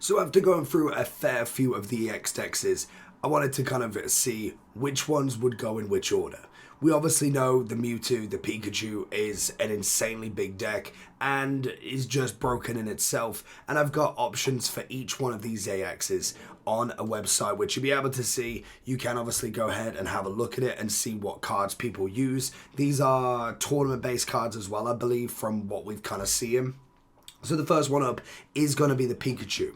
So after going through a fair few of the EX decks, I wanted to kind of see which ones would go in which order. We obviously know the Mewtwo, the Pikachu is an insanely big deck and is just broken in itself. And I've got options for each one of these AXs on a website, which you'll be able to see. You can obviously go ahead and have a look at it and see what cards people use. These are tournament-based cards as well, I believe, from what we've kind of seen. So the first one up is going to be the Pikachu.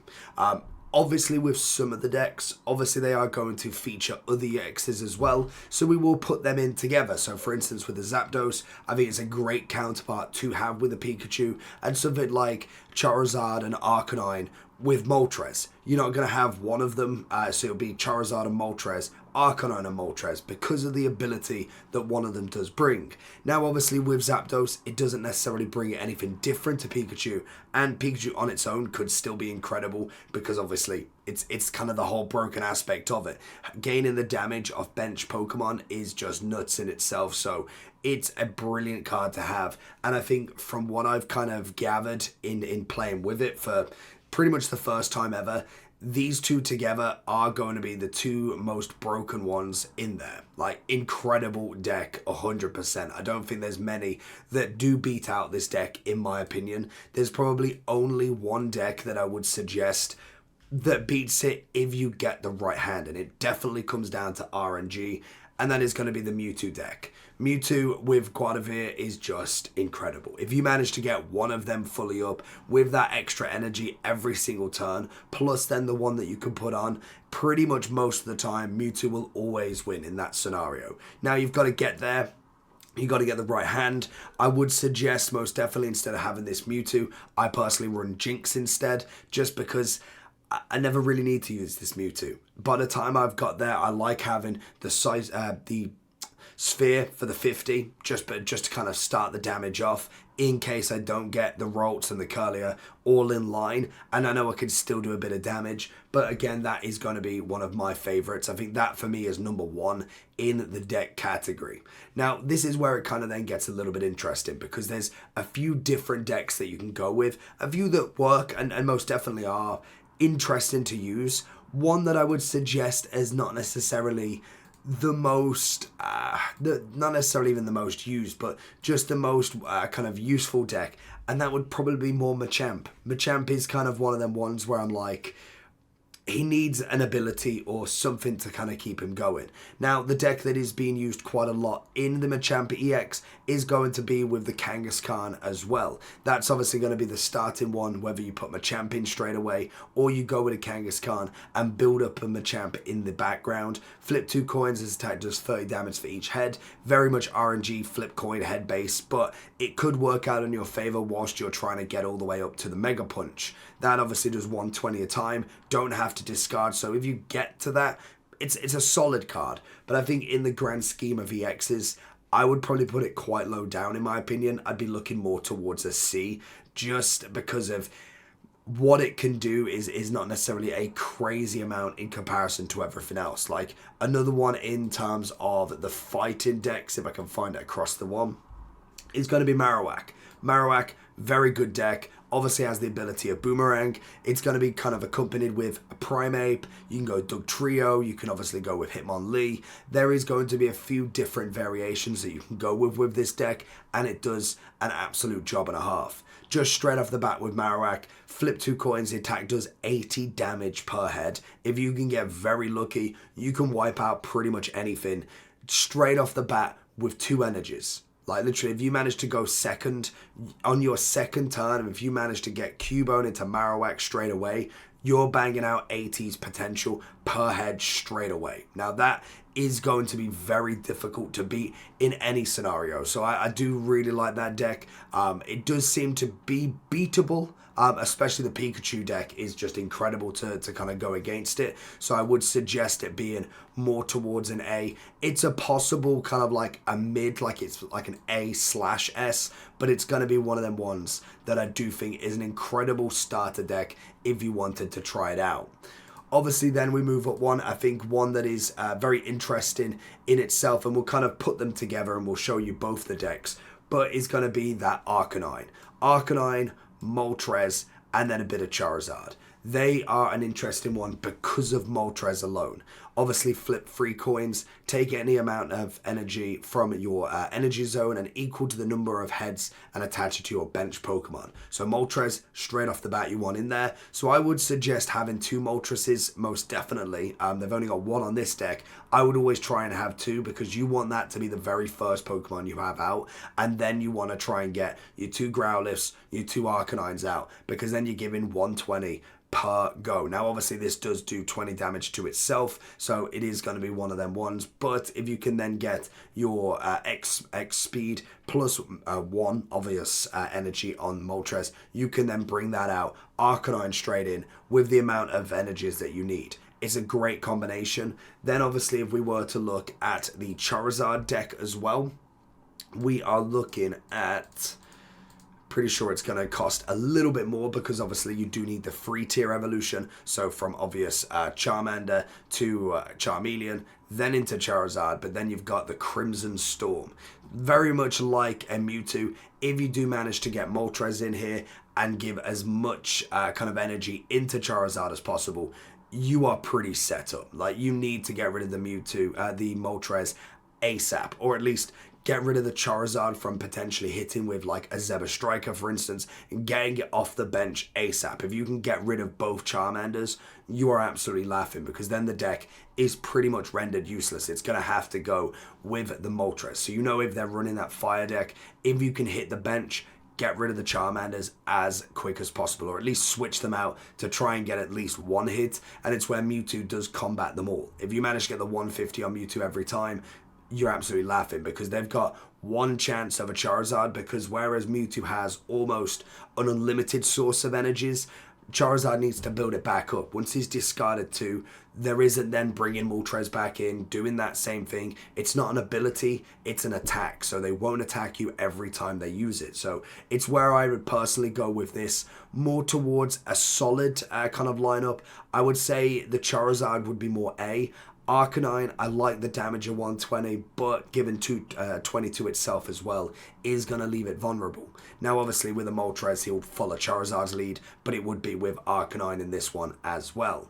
Obviously with some of the decks, obviously they are going to feature other EXs as well, so we will put them in together. So for instance with the Zapdos, I think it's a great counterpart to have with the Pikachu, and something like Charizard and Arcanine with Moltres. You're not going to have one of them, so it'll be Charizard and Moltres, Arcanine and Moltres, because of the ability that one of them does bring. Now obviously with Zapdos, it doesn't necessarily bring anything different to Pikachu, and Pikachu on its own could still be incredible, because obviously it's kind of the whole broken aspect of it. Gaining the damage of bench Pokemon is just nuts in itself, so it's a brilliant card to have. And I think from what I've kind of gathered in playing with it for pretty much the first time ever, these two together are going to be the two most broken ones in there. Like, incredible deck, 100%. I don't think there's many that do beat out this deck, in my opinion. There's probably only one deck that I would suggest that beats it if you get the right hand, and it definitely comes down to RNG, and that is going to be the Mewtwo deck. Mewtwo with Guadavir is just incredible. If you manage to get one of them fully up with that extra energy every single turn, plus then the one that you can put on, pretty much most of the time, Mewtwo will always win in that scenario. Now you've got to get there. You got to get the right hand. I would suggest most definitely instead of having this Mewtwo, I personally run Jinx instead, just because I never really need to use this Mewtwo. By the time I've got there, I like having the size, the sphere for the 50, just to kind of start the damage off in case I don't get the Rolts and the Curlier all in line, and I know I can still do a bit of damage. But again, that is going to be one of my favorites. I think that for me is number one in the deck category. Now this is where it kind of then gets a little bit interesting, because there's a few different decks that you can go with, a few that work and most definitely are interesting to use. One that I would suggest as not necessarily the most, not necessarily even the most used, but just the most kind of useful deck, and that would probably be more Machamp. Machamp is kind of one of them ones where I'm like, he needs an ability or something to kind of keep him going. Now, the deck that is being used quite a lot in the Machamp EX is going to be with the Kangaskhan as well. That's obviously going to be the starting one, whether you put Machamp in straight away or you go with a Kangaskhan and build up a Machamp in the background. Flip 2 coins, his attack does 30 damage for each head. Very much RNG flip coin head base, but it could work out in your favor whilst you're trying to get all the way up to the Mega Punch. That obviously does 120 a time. Don't have to discard, so if you get to that, it's a solid card. But I think in the grand scheme of EXs, I would probably put it quite low down in my opinion. I'd be looking more towards a C, just because of what it can do is not necessarily a crazy amount in comparison to everything else. Like another one in terms of the fighting decks, if I can find it across the one, is going to be Marowak. Marowak, very good deck. Obviously has the ability of Boomerang. It's going to be kind of accompanied with a Primeape. You can go Dugtrio. You can obviously go with Hitmonlee. There is going to be a few different variations that you can go with this deck, and it does an absolute job and a half. Just straight off the bat with Marowak, flip 2 coins, the attack does 80 damage per head. If you can get very lucky, you can wipe out pretty much anything straight off the bat with 2 energies. Like literally, if you manage to go second on your second turn, and if you manage to get Cubone into Marowak straight away, you're banging out 80s potential per head straight away. Now that is going to be very difficult to beat in any scenario. So I do really like that deck. It does seem to be beatable. Especially the Pikachu deck is just incredible to kind of go against it. So I would suggest it being more towards an A. It's a possible kind of like a mid, like it's like an A/S, but it's going to be one of them ones that I do think is an incredible starter deck if you wanted to try it out. Obviously then we move up one, I think one that is very interesting in itself, and we'll kind of put them together and we'll show you both the decks, but it's going to be that Arcanine. Moltres, and then a bit of Charizard. they are an interesting one because of Moltres alone. Obviously, flip 3 coins, take any amount of energy from your energy zone and equal to the number of heads and attach it to your bench Pokemon. So Moltres, straight off the bat, you want in there. So I would suggest having 2 Moltreses, most definitely. They've only got 1 on this deck. I would always try and have 2 because you want that to be the very first Pokemon you have out. And then you want to try and get your 2 Growlithes, your 2 Arcanines out, because then you're giving 120 per go. Now obviously this does do 20 damage to itself, so it is going to be one of them ones, but if you can then get your X speed plus 1 obvious energy on Moltres, you can then bring that out, Arcanine straight in with the amount of energies that you need. It's a great combination. Then obviously if we were to look at the Charizard deck as well, we are looking at, pretty sure it's going to cost a little bit more because obviously you do need the free tier evolution. So from obvious Charmander to Charmeleon, then into Charizard, but then you've got the Crimson Storm. Very much like a Mewtwo, if you do manage to get Moltres in here and give as much kind of energy into Charizard as possible, you are pretty set up. Like, you need to get rid of the Mewtwo, the Moltres ASAP, or at least get rid of the Charizard from potentially hitting with like a Zebra Striker, for instance, and getting it off the bench ASAP. If you can get rid of both Charmanders, you are absolutely laughing, because then the deck is pretty much rendered useless. It's going to have to go with the Moltres. So you know, if they're running that fire deck, if you can hit the bench, get rid of the Charmanders as quick as possible, or at least switch them out to try and get at least 1 hit, and it's where Mewtwo does combat them all. If you manage to get the 150 on Mewtwo every time, you're absolutely laughing, because they've got 1 chance of a Charizard, because whereas Mewtwo has almost an unlimited source of energies, Charizard needs to build it back up. Once he's discarded 2, there isn't then bringing Moltres back in, doing that same thing. It's not an ability, it's an attack, so they won't attack you every time they use it. So it's where I would personally go with this, more towards a solid kind of lineup. I would say the Charizard would be more A. Arcanine, I like the damage of 120, but given 220 to itself as well, is going to leave it vulnerable. Now obviously with a Moltres, he'll follow Charizard's lead, but it would be with Arcanine in this one as well.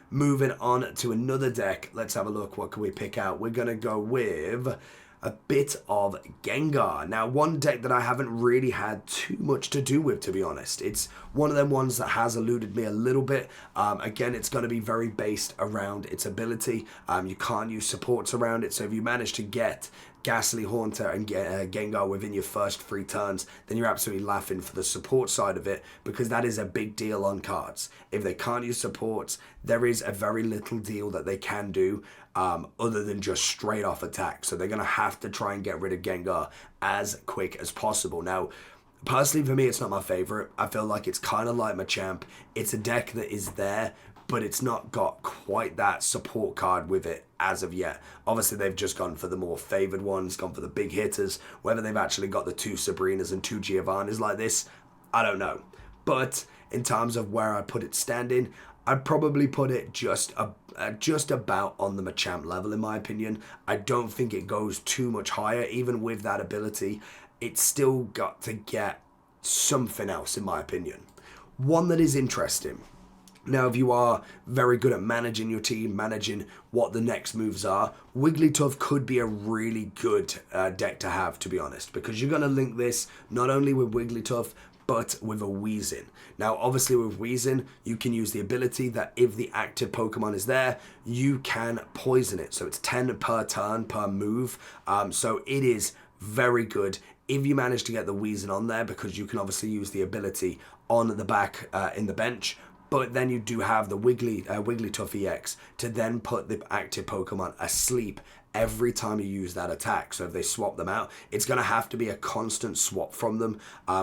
Moving on to another deck, let's have a look, what can we pick out? We're going to go with a bit of Gengar. Now, one deck that I haven't really had too much to do with, to be honest. It's one of them ones that has eluded me a little bit. Again, it's going to be very based around its ability. You can't use supports around it, so if you manage to get Ghastly Haunter and Gengar within your first 3 turns, then you're absolutely laughing for the support side of it, because that is a big deal on cards. If they can't use supports, there is a very little deal that they can do other than just straight off attack. So they're going to have to try and get rid of Gengar as quick as possible. Now, personally for me, it's not my favorite. I feel like it's kind of like Machamp. It's a deck that is there, but it's not got quite that support card with it as of yet. Obviously, they've just gone for the more favored ones, gone for the big hitters. Whether they've actually got the 2 Sabrinas and 2 Giovannis like this, I don't know. But in terms of where I put it standing, I'd probably put it just about on the Machamp level, in my opinion. I don't think it goes too much higher. Even with that ability, it's still got to get something else, in my opinion. One that is interesting. Now, if you are very good at managing your team, managing what the next moves are, Wigglytuff could be a really good deck to have, to be honest, because you're going to link this not only with Wigglytuff, but with a Weezing. Now, obviously with Weezing, you can use the ability that if the active Pokemon is there, you can poison it. So it's 10 per turn, per move. So it is very good if you manage to get the Weezing on there, because you can obviously use the ability on the back in the bench. But then you do have the Wigglytuff EX to then put the active Pokemon asleep every time you use that attack. So if they swap them out, it's going to have to be a constant swap from them,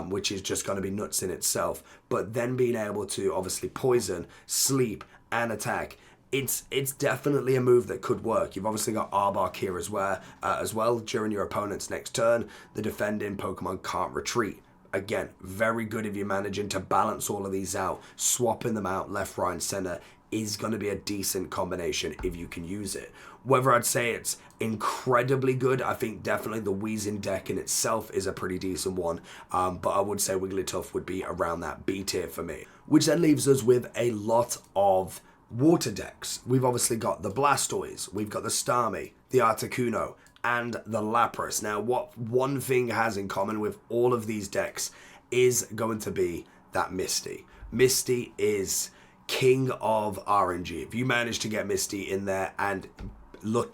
which is just going to be nuts in itself. But then being able to obviously poison, sleep, and attack, it's definitely a move that could work. You've obviously got Arbok here as well. During your opponent's next turn, the defending Pokemon can't retreat. again, very good if you're managing to balance all of these out. Swapping them out left, right, and center is going to be a decent combination if you can use it. Whether I'd say it's incredibly good, I think definitely the Weezing deck in itself is a pretty decent one, but I would say Wigglytuff would be around that B tier for me. Which then leaves us with a lot of water decks. We've obviously got the Blastoise, we've got the Starmie, the Articuno, and the Lapras. Now, what one thing has in common with all of these decks is going to be that Misty. Misty is king of RNG. If you manage to get Misty in there and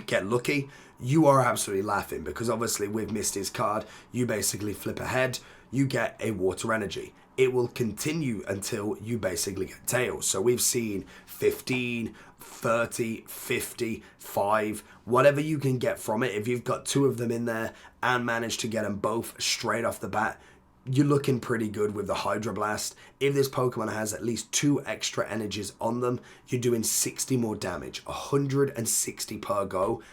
get lucky, you are absolutely laughing, because obviously with Misty's card, you basically flip ahead, you get a water energy. It will continue until you basically get Tails. So we've seen 15, 30, 50, 5, whatever you can get from it. If you've got 2 of them in there and manage to get them both straight off the bat, you're looking pretty good with the Hydro Blast. If this Pokemon has at least 2 extra energies on them, you're doing 60 more damage, 160 per go.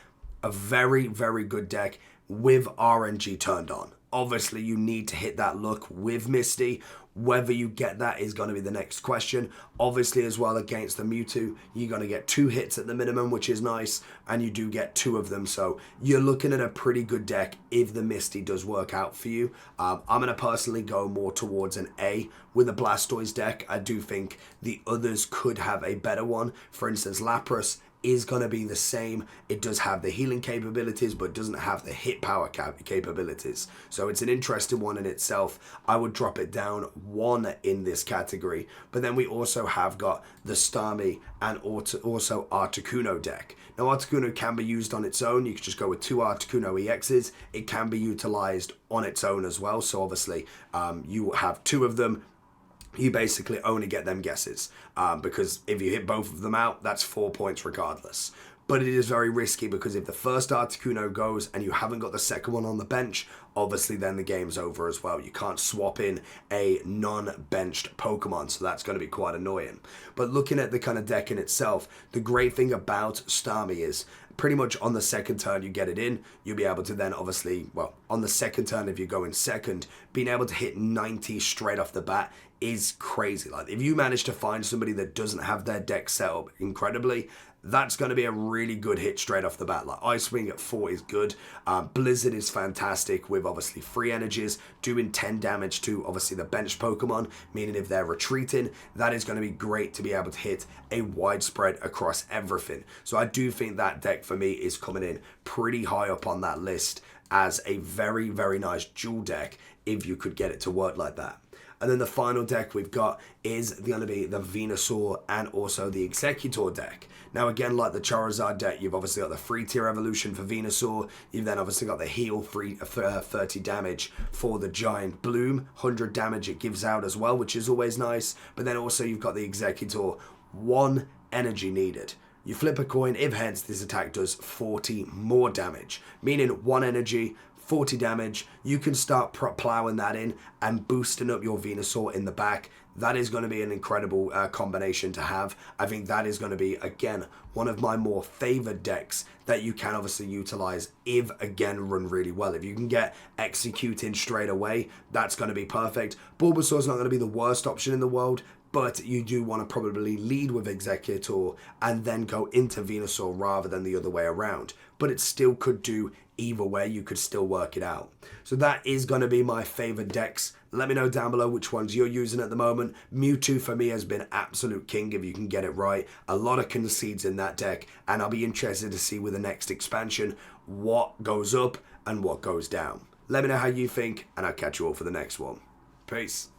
A very, very good deck with RNG turned on. Obviously, you need to hit that luck with Misty. Whether you get that is going to be the next question. Obviously, as well, against the Mewtwo, you're going to get 2 hits at the minimum, which is nice, and you do get 2 of them. So you're looking at a pretty good deck if the Misty does work out for you. I'm going to personally go more towards an A with a Blastoise deck. I do think the others could have a better one. For instance, Lapras is going to be the same. It does have the healing capabilities, but doesn't have the hit power capabilities. So it's an interesting one in itself. I would drop it down 1 in this category. But then we also have got the Starmie and also Articuno deck. Now, Articuno can be used on its own. You can just go with 2 Articuno EXs. It can be utilized on its own as well. So obviously, you have 2 of them. You basically only get them guesses, because if you hit both of them out, that's 4 points regardless. But it is very risky, because if the first Articuno goes and you haven't got the second one on the bench, obviously then the game's over as well. You can't swap in a non-benched Pokemon, so that's going to be quite annoying. But looking at the kind of deck in itself, the great thing about Starmie is pretty much on the second turn you get it in, you'll be able to then obviously, well, on the second turn if you're going second, being able to hit 90 straight off the bat is crazy. Like, if you manage to find somebody that doesn't have their deck set up incredibly, that's going to be a really good hit straight off the bat. Like, Ice Wing at 4 is good. Blizzard is fantastic with obviously 3 energies, doing 10 damage to obviously the benched Pokemon, meaning if they're retreating, that is going to be great to be able to hit a widespread across everything. So I do think that deck for me is coming in pretty high up on that list as a very, very nice dual deck if you could get it to work like that. And then the final deck we've got is going to be the Venusaur and also the Executor deck. Now, again, like the Charizard deck, you've obviously got the free tier evolution for Venusaur. You've then obviously got the heal free 30 damage for the Giant Bloom. 100 damage it gives out as well, which is always nice. But then also you've got the Executor, 1 energy needed. You flip a coin, if heads, this attack does 40 more damage, meaning 1 energy, 40 damage. You can start plowing that in and boosting up your Venusaur in the back. That is going to be an incredible combination to have. I think that is going to be, again, one of my more favored decks that you can obviously utilize if, again, run really well. If you can get executing straight away, that's going to be perfect. Bulbasaur's not going to be the worst option in the world, but you do want to probably lead with Executor and then go into Venusaur rather than the other way around. But it still could do either way. You could still work it out. So that is going to be my favorite decks. Let me know down below which ones you're using at the moment. Mewtwo for me has been absolute king if you can get it right. A lot of concedes in that deck, and I'll be interested to see with the next expansion what goes up and what goes down. Let me know how you think, and I'll catch you all for the next one. Peace.